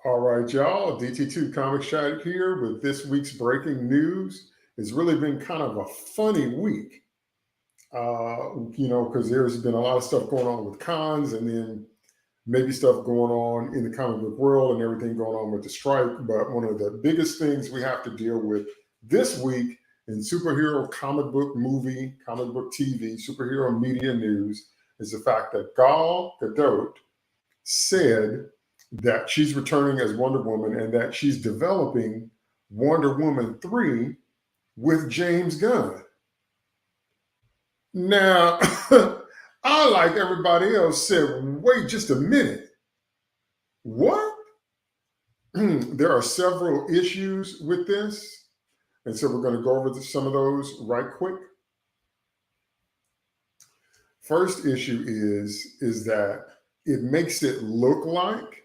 All right, y'all. DT2 Comic Chat here with this week's breaking news. It's really been kind of a funny week, because there's been a lot of stuff going on with cons and then maybe stuff going on in the comic book world and everything going on with the strike. But one of the biggest things we have to deal with this week in superhero comic book movie, comic book TV, superhero media news is the fact that Gadot said that she's returning as Wonder Woman and that she's developing Wonder Woman 3 with James Gunn. Now, I, like everybody else, said, wait just a minute. What? There are several issues with this. And so we're going to go over some of those right quick. First issue is that it makes it look like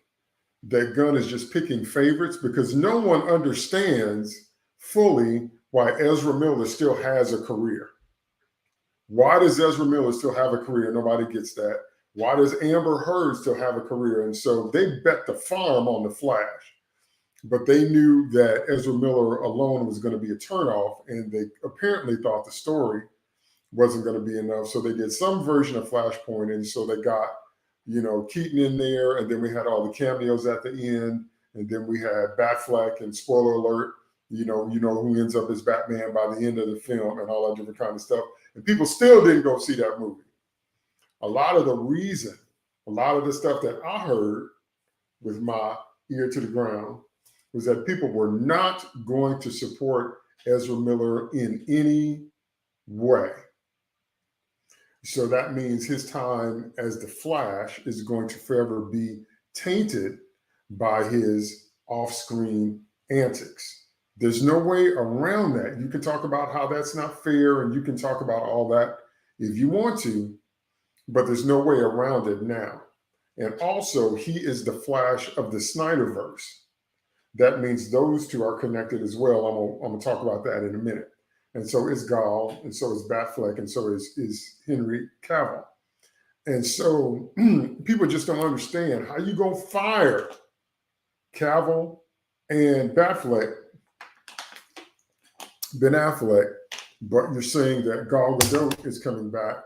that Gunn is just picking favorites because no one understands fully why Ezra Miller still has a career. Why does Ezra Miller still have a career? Nobody gets that. Why does Amber Heard still have a career? And so they bet the farm on the Flash, but they knew that Ezra Miller alone was going to be a turnoff, and they apparently thought the story wasn't going to be enough. So they did some version of Flashpoint, and so they got Keaton in there, and then we had all the cameos at the end, and then we had Batfleck, and spoiler alert, who ends up as Batman by the end of the film and all that different kind of stuff. And people still didn't go see that movie. A lot of the stuff that I heard with my ear to the ground was that people were not going to support Ezra Miller in any way. So that means his time as the Flash is going to forever be tainted by his off-screen antics. There's no way around that. You can talk about how that's not fair, and you can talk about all that if you want to, but there's no way around it now. And also, he is the Flash of the Snyderverse. That means those two are connected as well. I'm going to talk about that in a minute. And so is Gal, and so is Batfleck, and so is Henry Cavill. And so people just don't understand how you gonna fire Cavill and Ben Affleck, but you're saying that Gal Gadot is coming back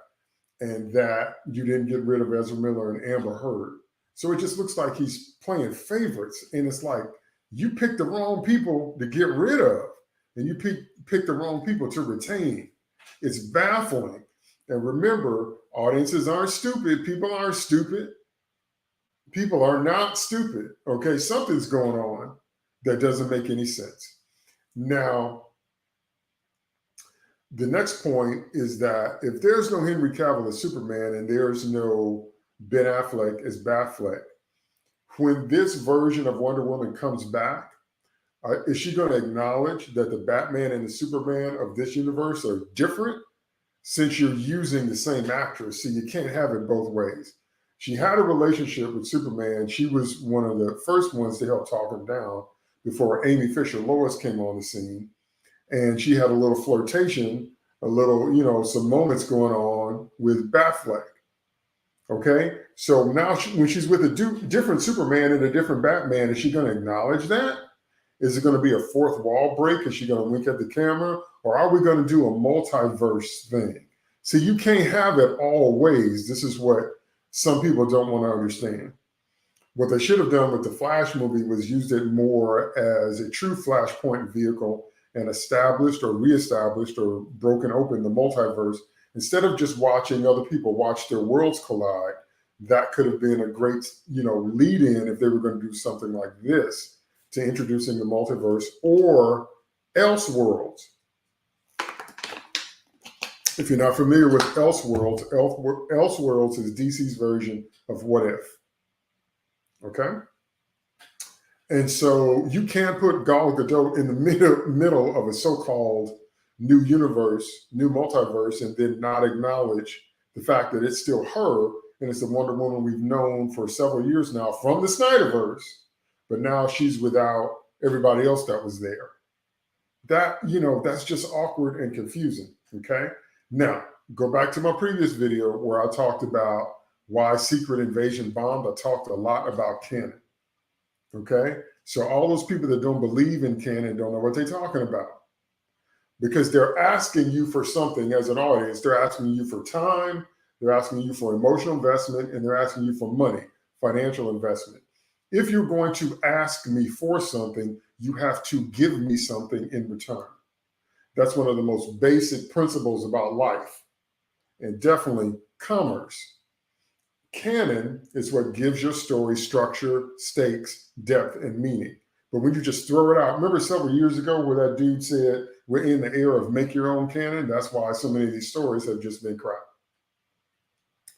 and that you didn't get rid of Ezra Miller and Amber Heard. So it just looks like he's playing favorites, and it's like you picked the wrong people to get rid of, and you pick the wrong people to retain. It's baffling. And remember, audiences aren't stupid. People aren't stupid. People are not stupid. Okay, something's going on that doesn't make any sense. Now, the next point is that if there's no Henry Cavill as Superman and there's no Ben Affleck as Batfleck, when this version of Wonder Woman comes back, is she going to acknowledge that the Batman and the Superman of this universe are different since you're using the same actress? So you can't have it both ways. She had a relationship with Superman. She was one of the first ones to help talk him down before Amy Fisher Lois came on the scene. And she had a little flirtation, some moments going on with Batfleck. Okay, so now when she's with a different Superman and a different Batman, is she going to acknowledge that? Is it going to be a fourth wall break? Is she going to wink at the camera? Or are we going to do a multiverse thing? See, you can't have it all ways. This is what some people don't want to understand. What they should have done with the Flash movie was used it more as a true Flashpoint vehicle and established or reestablished or broken open the multiverse. Instead of just watching other people watch their worlds collide, that could have been a great, lead in if they were going to do something like this, to introducing the multiverse or Elseworlds. If you're not familiar with Elseworlds, Elseworlds is DC's version of What If. Okay? And so you can't put Gal Gadot in the middle of a so-called new universe, new multiverse, and then not acknowledge the fact that it's still her, and it's the Wonder Woman we've known for several years now from the Snyderverse, but now she's without everybody else that was there. That's just awkward and confusing, okay? Now, go back to my previous video where I talked about why Secret Invasion bombed. I talked a lot about canon, Okay. So all those people that don't believe in canon don't know what they're talking about, because they're asking you for something as an audience. They're asking you for time, they're asking you for emotional investment, and they're asking you for money, financial investment. If you're going to ask me for something, you have to give me something in return. That's one of the most basic principles about life, and definitely commerce. Canon is what gives your story structure, stakes, depth, and meaning. But when you just throw it out, remember several years ago where that dude said, we're in the era of make your own canon? That's why so many of these stories have just been crap.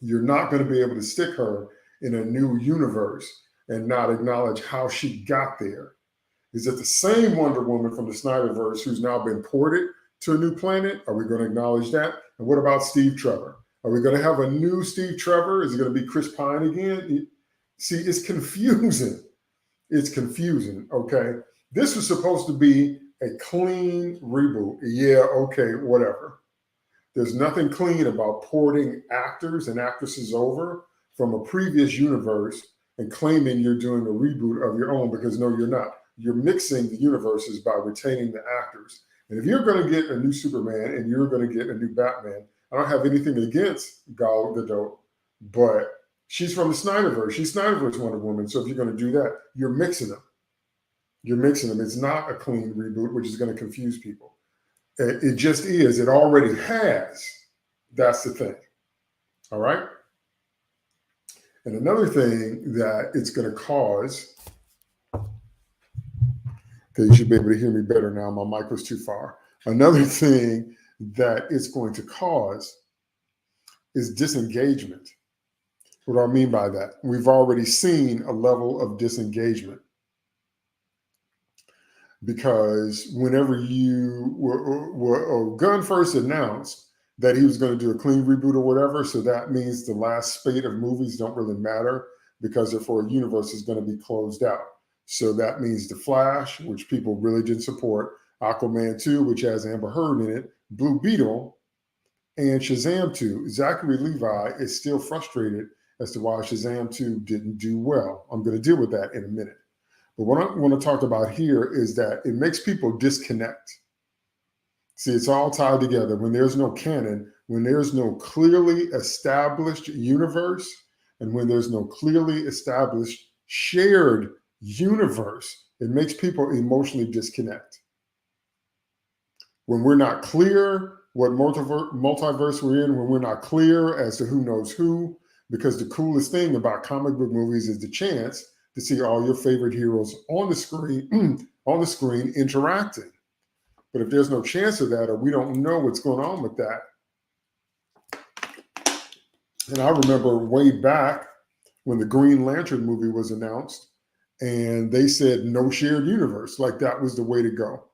You're not going to be able to stick her in a new universe and not acknowledge how she got there. Is it the same Wonder Woman from the Snyderverse who's now been ported to a new planet? Are we going to acknowledge that? And what about Steve Trevor? Are we going to have a new Steve Trevor? Is it going to be Chris Pine again? See, it's confusing. It's confusing, okay? This was supposed to be a clean reboot. Yeah, okay, whatever. There's nothing clean about porting actors and actresses over from a previous universe and claiming you're doing a reboot of your own, because no, you're not. You're mixing the universes by retaining the actors. And if you're going to get a new Superman and you're going to get a new Batman, I don't have anything against Gal Gadot, but she's from the Snyderverse. She's Snyderverse Wonder Woman. So if you're going to do that, you're mixing them. You're mixing them. It's not a clean reboot, which is going to confuse people. It just is. It already has. That's the thing. All right. And another thing that it's going to cause, okay, you should be able to hear me better now. My mic was too far. Another thing that it's going to cause is disengagement. What do I mean by that? We've already seen a level of disengagement, because whenever Gunn first announced that he was going to do a clean reboot or whatever, so that means the last spate of movies don't really matter because therefore a universe is going to be closed out. So that means The Flash, which people really didn't support, Aquaman 2, which has Amber Heard in it, Blue Beetle, and Shazam 2. Zachary Levi is still frustrated as to why Shazam 2 didn't do well. I'm going to deal with that in a minute. But what I want to talk about here is that it makes people disconnect. See, it's all tied together. When there's no canon, when there's no clearly established universe, and when there's no clearly established shared universe, it makes people emotionally disconnect. When we're not clear what multiverse we're in, when we're not clear as to who knows who, because the coolest thing about comic book movies is the chance to see all your favorite heroes on the screen interacting. But if there's no chance of that, or we don't know what's going on with that, and I remember way back when the Green Lantern movie was announced, and they said no shared universe, like that was the way to go.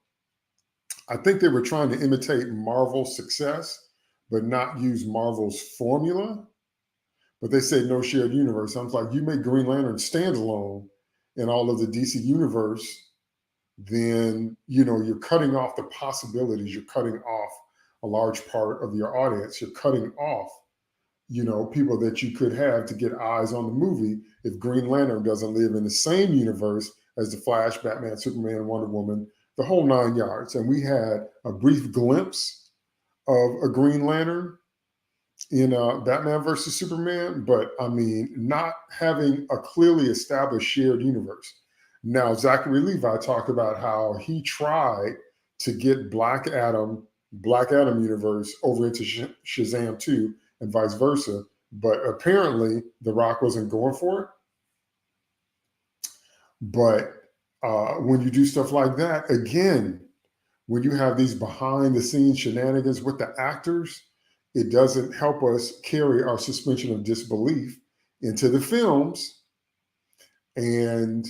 I think they were trying to imitate Marvel's success, but not use Marvel's formula. But they said no shared universe. I was like, you make Green Lantern standalone in all of the DC universe, then you're cutting off the possibilities. You're cutting off a large part of your audience. You're cutting off, people that you could have to get eyes on the movie if Green Lantern doesn't live in the same universe as the Flash, Batman, Superman, Wonder Woman, the whole 9 yards. And we had a brief glimpse of a Green Lantern in Batman versus Superman, but I mean, not having a clearly established shared universe. Now, Zachary Levi talked about how he tried to get Black Adam universe over into Shazam 2 and vice versa, but apparently The Rock wasn't going for it. But when you do stuff like that, again, when you have these behind the scenes shenanigans with the actors, it doesn't help us carry our suspension of disbelief into the films. And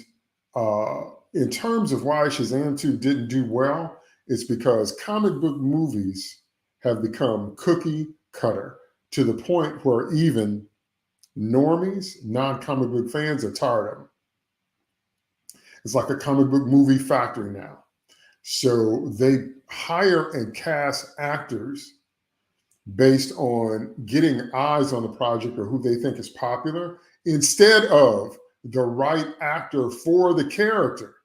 in terms of why Shazam 2 didn't do well, it's because comic book movies have become cookie cutter to the point where even normies, non-comic book fans, are tired of them. It's like a comic book movie factory now. So they hire and cast actors based on getting eyes on the project or who they think is popular, instead of the right actor for the character.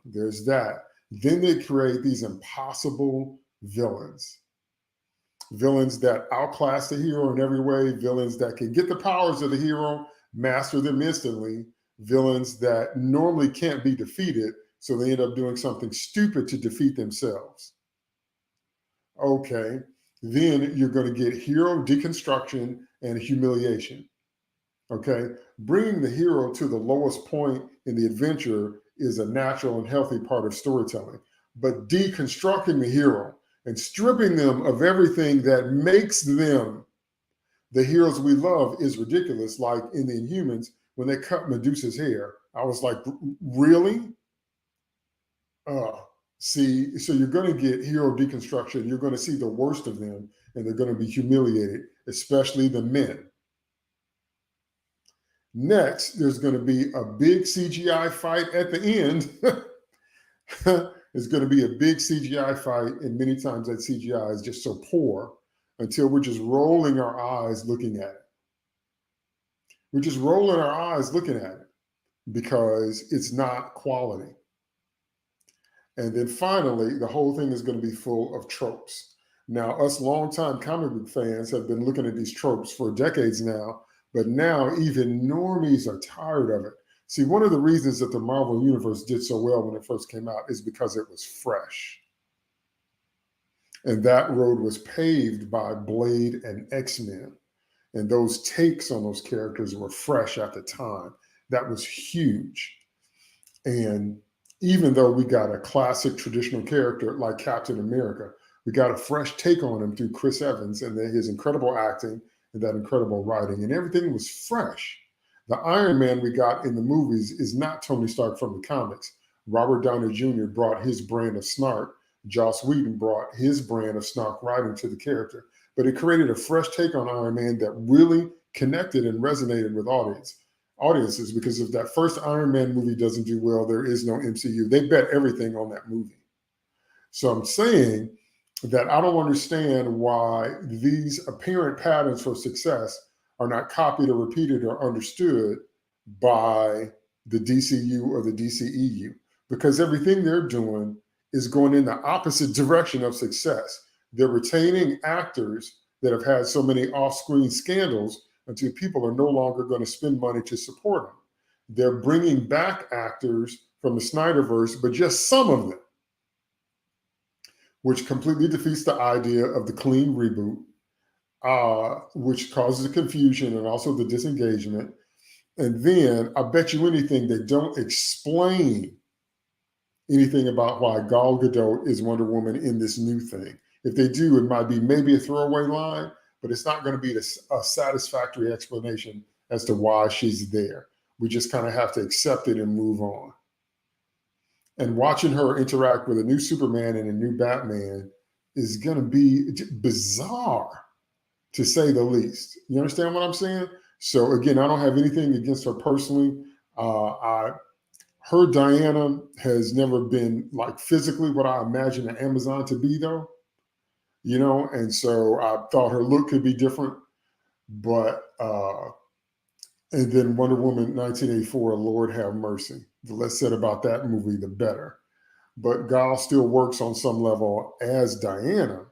There's that. Then they create these impossible villains. Villains that outclass the hero in every way, villains that can get the powers of the hero, master them instantly, villains that normally can't be defeated, so they end up doing something stupid to defeat themselves. Okay, then you're going to get hero deconstruction and humiliation. Okay, bringing the hero to the lowest point in the adventure is a natural and healthy part of storytelling, but deconstructing the hero and stripping them of everything that makes them the heroes we love is ridiculous. Like in the Inhumans, when they cut Medusa's hair, I was like, really? See, so you're going to get hero deconstruction. You're going to see the worst of them, and they're going to be humiliated, especially the men. Next, there's going to be a big CGI fight at the end. It's going to be a big CGI fight, and many times that CGI is just so poor until we're just rolling our eyes looking at it. We're just rolling our eyes looking at it because it's not quality. And then finally, the whole thing is going to be full of tropes. Now, us longtime comic book fans have been looking at these tropes for decades now, but now even normies are tired of it. See, one of the reasons that the Marvel Universe did so well when it first came out is because it was fresh. And that road was paved by Blade and X-Men. And those takes on those characters were fresh at the time. That was huge. And even though we got a classic traditional character like Captain America, we got a fresh take on him through Chris Evans and his incredible acting and that incredible writing. And everything was fresh. The Iron Man we got in the movies is not Tony Stark from the comics. Robert Downey Jr. brought his brand of snark. Joss Whedon brought his brand of snark writing to the character. But it created a fresh take on Iron Man that really connected and resonated with audiences, because if that first Iron Man movie doesn't do well, there is no MCU. They bet everything on that movie. So I'm saying that I don't understand why these apparent patterns for success are not copied or repeated or understood by the DCU or the DCEU, because everything they're doing is going in the opposite direction of success. They're retaining actors that have had so many off-screen scandals until people are no longer going to spend money to support them. They're bringing back actors from the Snyderverse, but just some of them, which completely defeats the idea of the clean reboot, which causes the confusion and also the disengagement. And then I bet you anything, they don't explain anything about why Gal Gadot is Wonder Woman in this new thing. If they do, it might be maybe a throwaway line, but it's not going to be a satisfactory explanation as to why she's there. We just kind of have to accept it and move on. And watching her interact with a new Superman and a new Batman is going to be bizarre, to say the least. You understand what I'm saying? So again, I don't have anything against her personally. Her Diana has never been like physically what I imagine an Amazon to be, though. You know, and so I thought her look could be different, but and then Wonder Woman 1984, Lord have mercy. The less said about that movie, the better. But Gal still works on some level as Diana.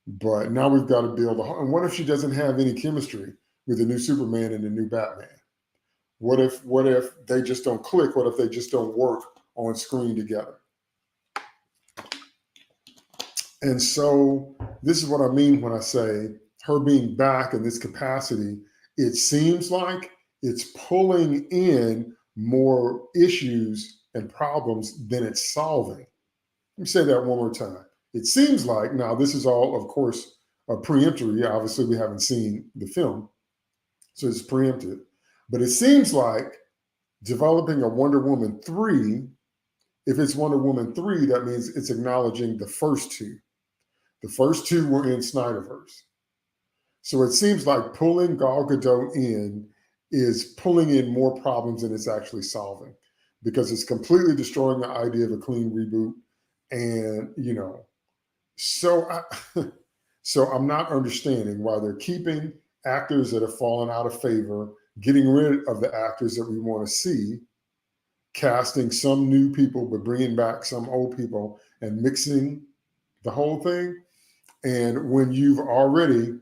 But now we've got to build and what if she doesn't have any chemistry with the new Superman and the new Batman? What if they just don't click? What if they just don't work on screen together? And so this is what I mean when I say her being back in this capacity, it seems like it's pulling in more issues and problems than it's solving. Let me say that one more time. It seems like, now this is all, of course, preemptory. Obviously, we haven't seen the film, so it's preempted. But it seems like developing a Wonder Woman 3, if it's Wonder Woman 3, that means it's acknowledging the first two. The first two were in Snyderverse. So it seems like pulling Gal Gadot in is pulling in more problems than it's actually solving, because it's completely destroying the idea of a clean reboot. And, you know, so I'm not understanding why they're keeping actors that have fallen out of favor getting rid of the actors that we want to see, casting some new people, but bringing back some old people and mixing the whole thing. And when you've already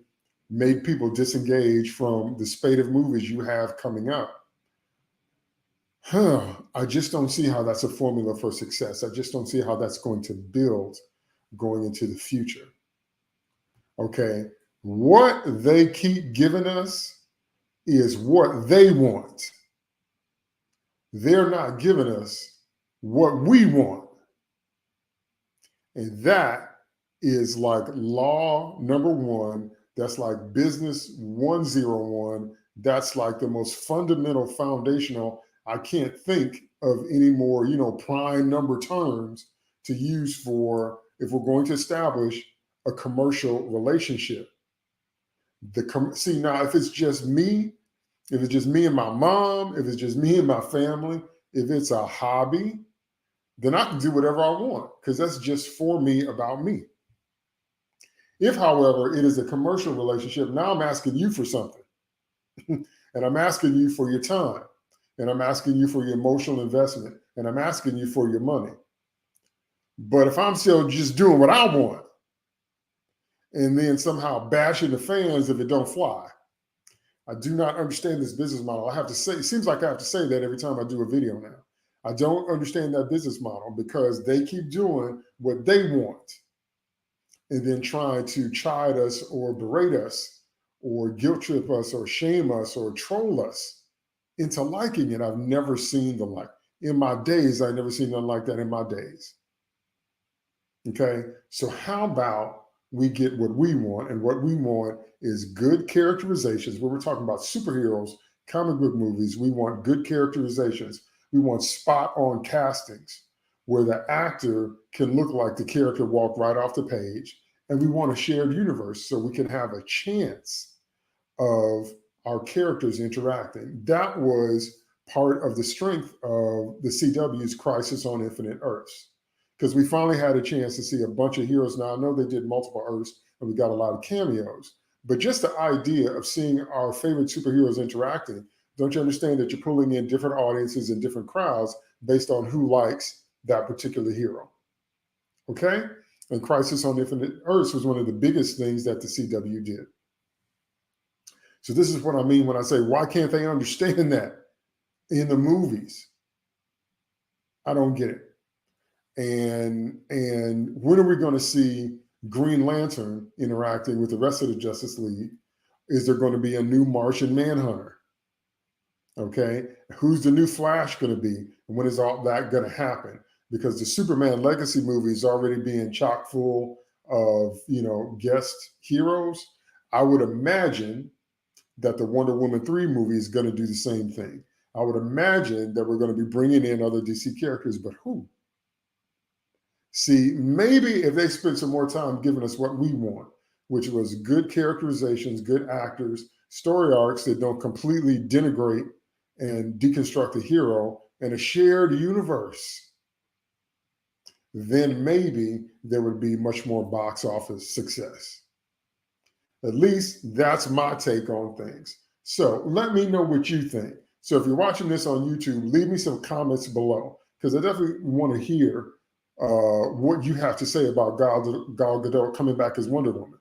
made people disengage from the spate of movies you have coming up, I just don't see how that's a formula for success. I just don't see how that's going to build going into the future. Okay. What they keep giving us is what they want. They're not giving us what we want. And that is like law number one. That's like business 101. That's like the most fundamental, foundational. I can't think of any more, prime number terms to use for if we're going to establish a commercial relationship. See, now, if it's just me, if it's just me and my mom, if it's just me and my family, if it's a hobby, then I can do whatever I want because that's just for me, about me. If, however, it is a commercial relationship, now I'm asking you for something. And I'm asking you for your time. And I'm asking you for your emotional investment. And I'm asking you for your money. But if I'm still just doing what I want and then somehow bashing the fans if it don't fly, I do not understand this business model. I have to say, it seems like I have to say that every time I do a video now. I don't understand that business model because they keep doing what they want and then trying to chide us or berate us or guilt trip us or shame us or troll us into liking it. I've never seen the like. In my days, I've never seen nothing like that in my days. Okay, so how about we get what we want, and what we want is good characterizations. When we're talking about superheroes, comic book movies, we want good characterizations. We want spot on castings where the actor can look like the character walked right off the page. And we want a shared universe so we can have a chance of our characters interacting. That was part of the strength of the CW's Crisis on Infinite Earths, because we finally had a chance to see a bunch of heroes. Now, I know they did multiple Earths and we got a lot of cameos, but just the idea of seeing our favorite superheroes interacting, don't you understand that you're pulling in different audiences and different crowds based on who likes that particular hero? Okay? And Crisis on Infinite Earths was one of the biggest things that the CW did. So this is what I mean when I say, why can't they understand that in the movies? I don't get it. And when are we going to see Green Lantern interacting with the rest of the Justice League? Is there going to be a new Martian Manhunter? Okay, who's the new Flash going to be? And when is all that going to happen? Because the Superman Legacy movie is already being chock full of, guest heroes. I would imagine that the Wonder Woman 3 movie is going to do the same thing. I would imagine that we're going to be bringing in other DC characters, but who? See, maybe if they spend some more time giving us what we want, which was good characterizations, good actors, story arcs that don't completely denigrate and deconstruct the hero, and a shared universe, then maybe there would be much more box office success. At least that's my take on things. So let me know what you think. So if you're watching this on YouTube, leave me some comments below, because I definitely want to hear what you have to say about Gal Gadot coming back as Wonder Woman.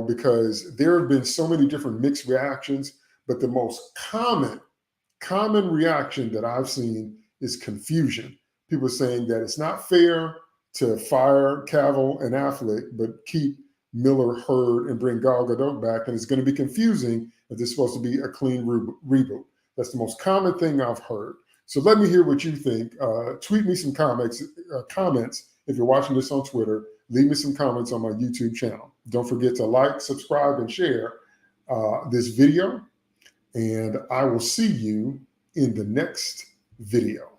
Because there have been so many different mixed reactions, but the most common reaction that I've seen is confusion. People saying that it's not fair to fire Cavill and Affleck, but keep Miller, Hurd, and bring Gal Gadot back, and it's going to be confusing if there's supposed to be a clean reboot. That's the most common thing I've heard. So let me hear what you think. Tweet me some comments if you're watching this on Twitter. Leave me some comments on my YouTube channel. Don't forget to like, subscribe, and share this video. And I will see you in the next video.